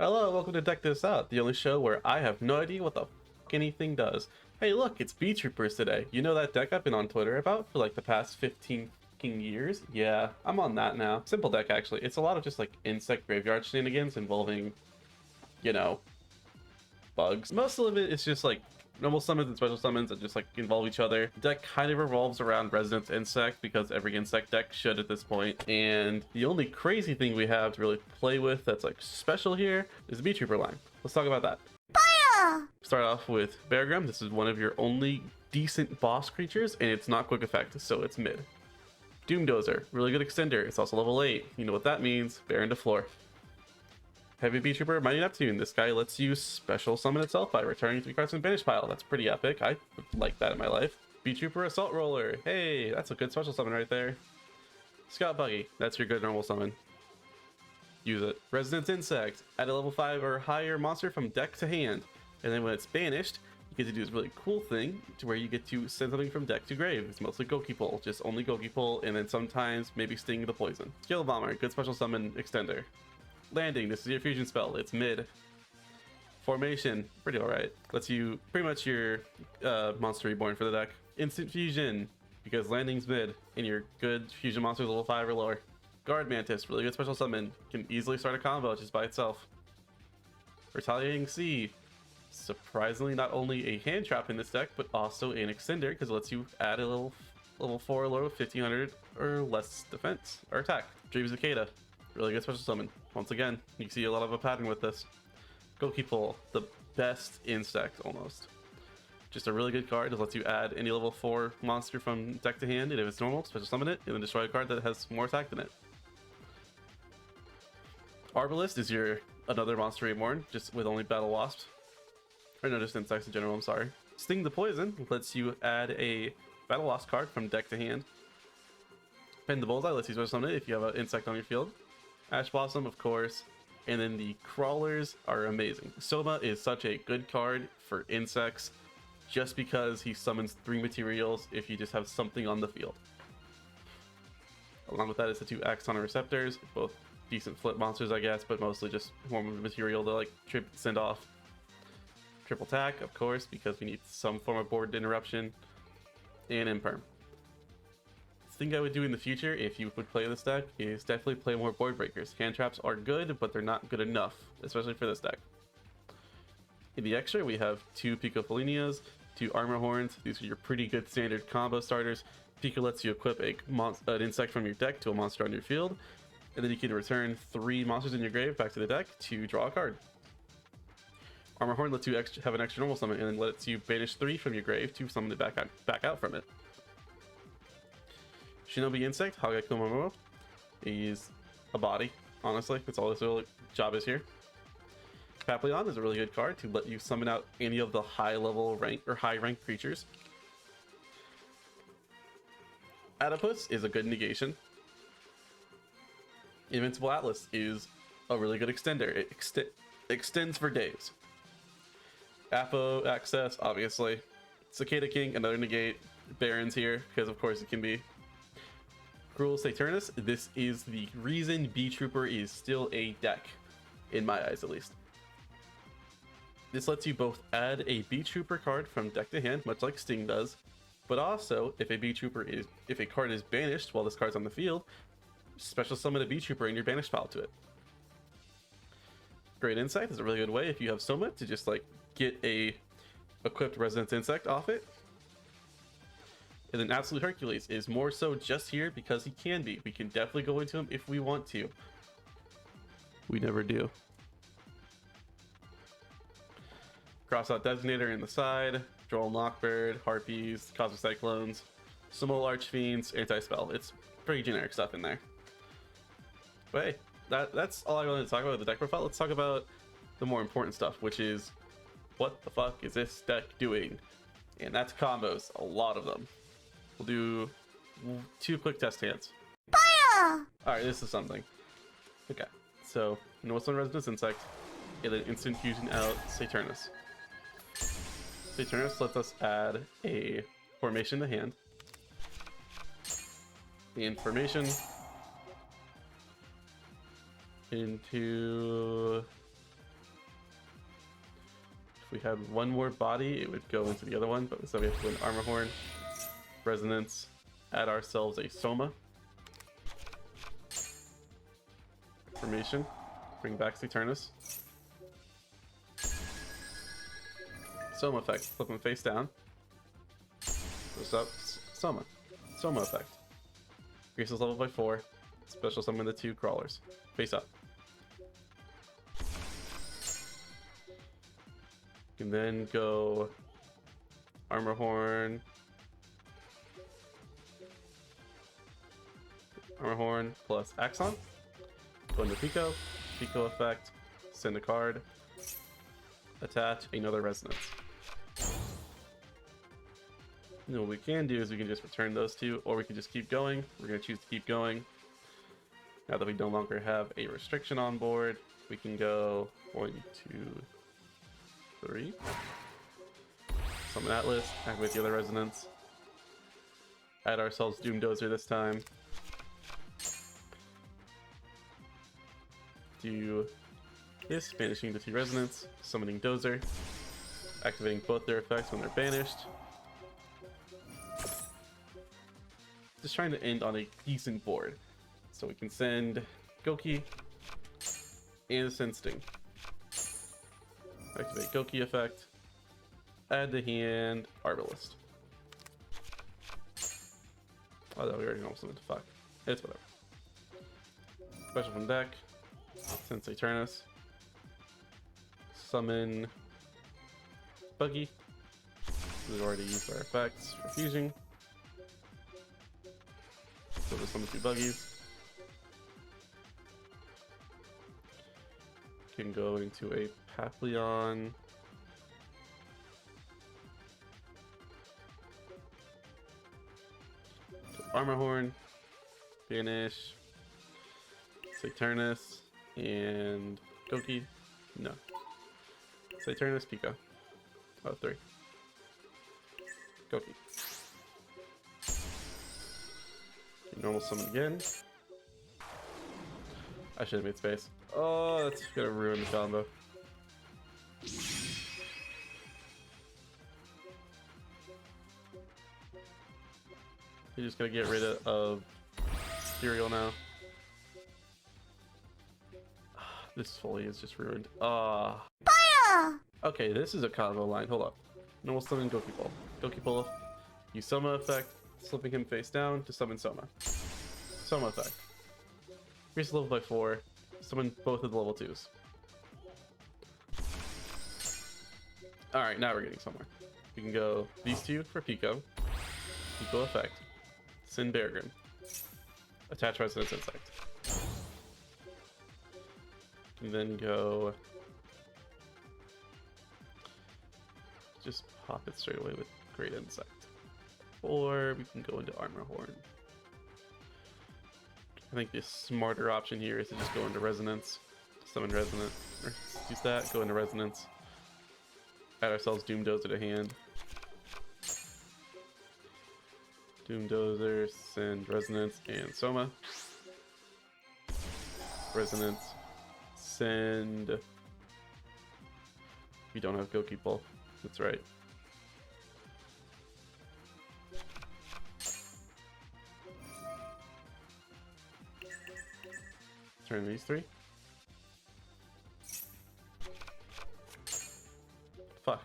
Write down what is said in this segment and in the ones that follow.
Hello, welcome to Deck This Out, the only show where I have no idea what the fuck anything does. Hey look, it's Beetroopers today. You know that deck I've been on Twitter about for like the past 15 fucking years? Yeah, I'm on that now. Simple deck actually. It's a lot of just like insect graveyard shenanigans involving, you know, bugs. Most of it is just like normal summons and special summons that just like involve each other. The deck kind of revolves around Residence Insect because every insect deck should at this point. And the only crazy thing we have to really play with that's like special here is the Beetrooper line. Let's talk about that. Start off with Beargram. This is one of your only decent boss creatures, and it's not quick effect, so it's mid. Doomdozer, really good extender. It's also level 8. You know what that means. Baron to floor. Heavy Beetrooper, Mighty Neptune. This guy lets you special summon itself by returning 3 cards from the banish pile. That's pretty epic. I would like that in my life. Beetrooper Assault Roller. Hey, that's a good special summon right there. Scout Buggy. That's your good normal summon. Use it. Residence Insect. Add a level 5 or higher monster from deck to hand. And then when it's banished, you get to do this really cool thing to where you get to send something from deck to grave. It's mostly Goki Pull, just only Goki Pull, and then sometimes maybe Sting the Poison. Skill Bomber, good special summon extender. Landing, this is your fusion spell, it's mid. Formation, pretty alright. Lets you pretty much your monster reborn for the deck. Instant Fusion, because landing's mid, and your good fusion monster is level 5 or lower. Guard Mantis, really good special summon, can easily start a combo just by itself. Retaliating Sea, surprisingly not only a hand trap in this deck, but also an extender because it lets you add a level 4 low 1500 or less defense or attack. Dream Cicada, really good special summon. Once again, you see a lot of a pattern with this. Goki Pull, the best insect almost. Just a really good card. It lets you add any level 4 monster from deck to hand, and if it's normal, special summon it, and then destroy a card that has more attack than it. Arbalist is your another monster reborn, just with only Battle Wasps. Or no, just insects in general, I'm sorry. Sting the Poison lets you add a Battle Wasp card from deck to hand. Pin the Bullseye lets you special summon it if you have an insect on your field. Ash Blossom, of course. And then the Crawlers are amazing. Soma is such a good card for insects just because he summons 3 materials if you just have something on the field. Along with that is the 2 Axon Receptors, both decent flip monsters, I guess, but mostly just form of material to like send off. Triple attack, of course, because we need some form of board interruption, and imperm. The thing I would do in the future if you would play this deck is definitely play more board breakers. Hand traps are good, but they're not good enough, especially for this deck. In the extra, we have 2 Pico Felinias, 2 Armor Horns. These are your pretty good standard combo starters. Pico lets you equip an insect from your deck to a monster on your field, and then you can return 3 monsters in your grave back to the deck to draw a card. Armor Horn lets you have an extra normal summon and then lets you banish 3 from your grave to summon it back out from it. Shinobi Insect, Hagakumomo, is a body, honestly. That's all his real job is here. Papillon is a really good card to let you summon out any of the high level rank or high rank creatures. Adipus is a good negation. Invincible Atlas is a really good extender. It extends for days. Apo access, obviously. Cicada King, another negate. Barons here, because of course it can be. Cruel Saturnus, this is the reason Beetrooper is still a deck, in my eyes at least. This lets you both add a Beetrooper card from deck to hand, much like Sting does, but also if a card is banished while this card's on the field, special summon a Beetrooper in your banished pile to it. Great Insight is a really good way if you have Soma to just like get a equipped Residence Insect off it. And then Absolute Hercules is more so just here because he can be. We can definitely go into him if we want to. We never do. Cross out Designator in the side, Droll Knockbird, Harpies, Cosmic Cyclones, Small Archfiends, Anti-Spell. It's pretty generic stuff in there. But hey, that's all I wanted to talk about with the deck profile. Let's talk about the more important stuff, which is what the fuck is this deck doing? And that's combos, a lot of them. We'll do 2 quick test hands. Alright, this is something. Okay, so what's on Residence Insect, and then instant fusion out Saturnus. Saturnus lets us add a formation to hand. The information into If we had one more body, it would go into the other one, but instead we have to go into Armor Horn, Resonance, add ourselves a Soma. Formation, bring back Saturnus. Soma effect, flip him face down. Goes up, Soma. Soma effect. Increases level by 4. Special summon the 2 crawlers. Face up. You can then go Armor Horn. Armor Horn plus Axon. Go into Pico. Pico effect. Send a card. Attach another Resonance. And what we can do is we can just return those 2, or we can just keep going. We're going to choose to keep going. Now that we no longer have a restriction on board, we can go 1, 2, 3. Summon Atlas, activate the other Resonance. Add ourselves Doom Dozer this time. Do this, banishing the 2 Resonance, summoning Dozer, activating both their effects when they're banished. Just trying to end on a decent board. So we can send Goki and send Sting. Activate Goki effect. Add to hand Arbalist. Oh, that we already know something to fuck. It's whatever. Special from deck. Send Saturnus. Summon Buggy. We've already used our effects for fusing. So there's summon 2 Buggies. Can go into a Papillon. Armor Horn. Banish. Saturnus. And Goki. No. Saturnus, Pico. Oh, 3. Goki. Normal summon again. I should have made space. Oh, that's gonna ruin the combo. You're just gonna get rid of Serial now. This fully is just ruined. Okay, this is a combo line. Hold up. Normal summon Goki Pull. Goki Pull. Use Soma effect, slipping him face down to summon Soma. Soma effect. Increase level by 4. Summon both of the level 2s. Alright, now we're getting somewhere. We can go these 2 for Pico. Pico effect. Send Beargrim. Attach Resonance Insect. And then go... just pop it straight away with Great Insect. Or we can go into Armor Horn. I think the smarter option here is to just go into Resonance. Summon Resonance. Or use that, go into Resonance. Add ourselves Doom Dozer to hand. Doom Dozer, send Resonance and Soma. Resonance. Send... we don't have Goki Pull. That's right. Turn these 3. Fuck.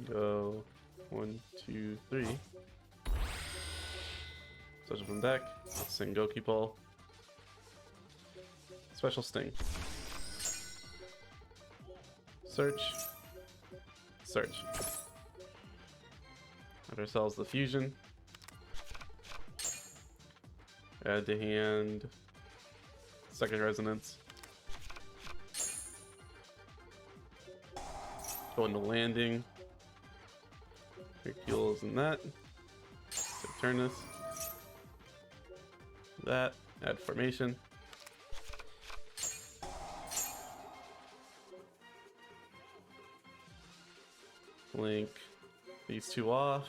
Go 1, 2, 3. Special from deck. Sing Goki Pull. Special Sting. Search. Search. Add ourselves the fusion. Add to hand. Second Resonance. Go into landing. Hercules and that. Saturnus. That. Add formation. Link these 2 off.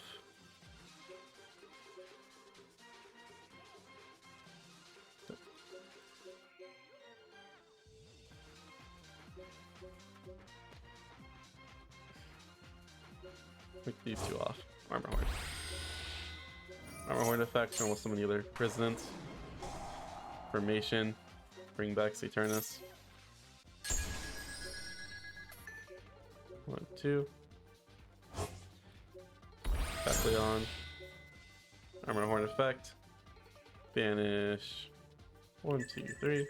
Pick these two off. Armor Horn. Armor Horn effect, almost so many other Resonance. Formation. Bring back Saturnus. 1, 2. Papillon. Armor Horn effect. Banish. 1, 2, 3.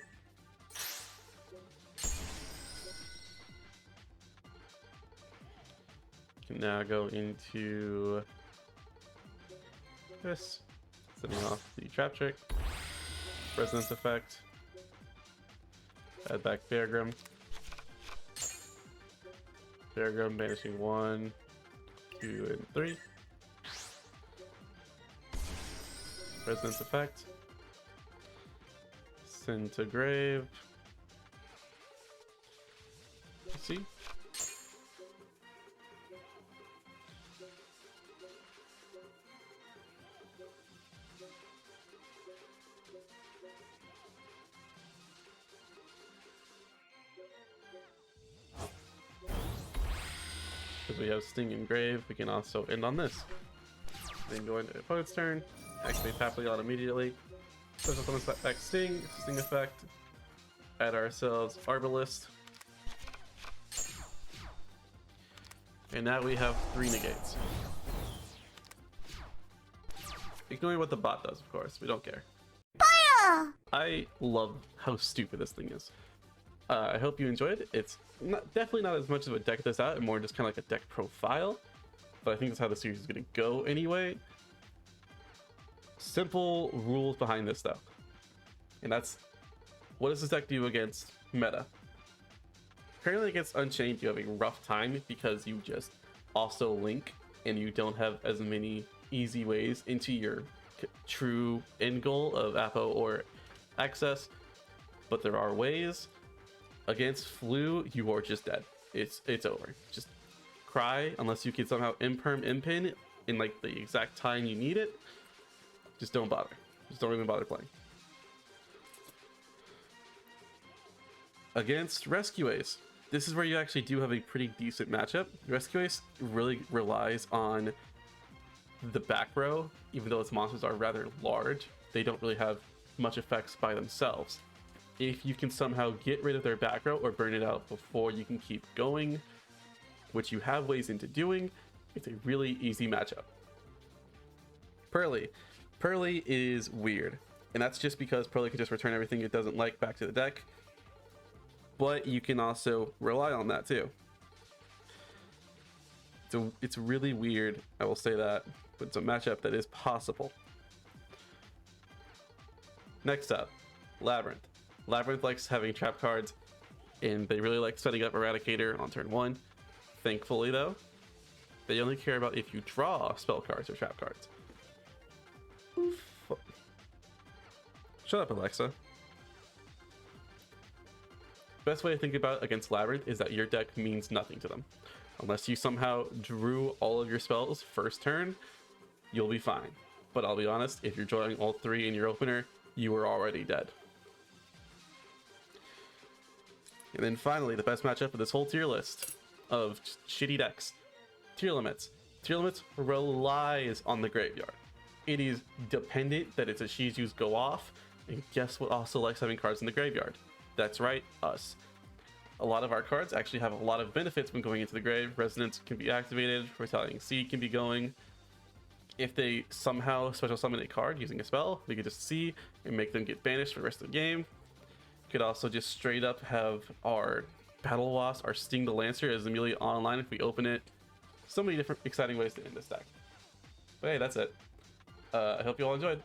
Can now go into this, setting off the trap trick, resonance effect, add back Beargrim, banishing 1, 2, and 3, resonance effect, send to grave, see. Because we have Sting and Grave, we can also end on this. Then go into the opponent's turn, activate Papillon immediately. Special summons back Sting, Sting effect. Add ourselves Arbalist. And now we have 3 negates. Ignoring what the bot does, of course, we don't care. Fire! I love how stupid this thing is. I hope you enjoyed it. It's definitely not as much of a deck this out, and more just kind of like a deck profile. But I think that's how the series is going to go anyway. Simple rules behind this though. And that's, what does this deck do against meta? Currently against Unchained, you have a rough time because you just also link and you don't have as many easy ways into your true end goal of Apo or Access. But there are ways. Against Flu, you are just dead. It's over. Just cry unless you can somehow imperm impin in like the exact time you need it. Just don't bother. Just don't even bother playing. Against Rescue Ace, this is where you actually do have a pretty decent matchup. Rescue Ace really relies on the back row, even though its monsters are rather large. They don't really have much effects by themselves. If you can somehow get rid of their back row or burn it out before you can keep going, which you have ways into doing, it's a really easy matchup. Pearly. Pearly is weird, and that's just because Pearly can just return everything it doesn't like back to the deck, but you can also rely on that too. So it's really weird, I will say that, but it's a matchup that is possible. Next up, Labyrinth. Labyrinth likes having trap cards, and they really like setting up Eradicator on turn 1. Thankfully though, they only care about if you draw spell cards or trap cards. Oof. Shut up, Alexa. Best way to think about it against Labyrinth is that your deck means nothing to them. Unless you somehow drew all of your spells first turn, you'll be fine. But I'll be honest, if you're drawing all 3 in your opener, you are already dead. And then finally, the best matchup of this whole tier list of shitty decks. Tier Limits. Tier Limits relies on the graveyard. It is dependent that its Shizu's go off, and guess what also likes having cards in the graveyard? That's right, us. A lot of our cards actually have a lot of benefits when going into the grave. Resonance can be activated, Retaliating Seed can be going. If they somehow special summon a card using a spell, we could just see and make them get banished for the rest of the game. Could also just straight up have our Battle Wasp, our Sting the Lancer is immediately online if we open it. So many different exciting ways to end this deck. But hey, that's it. I hope you all enjoyed.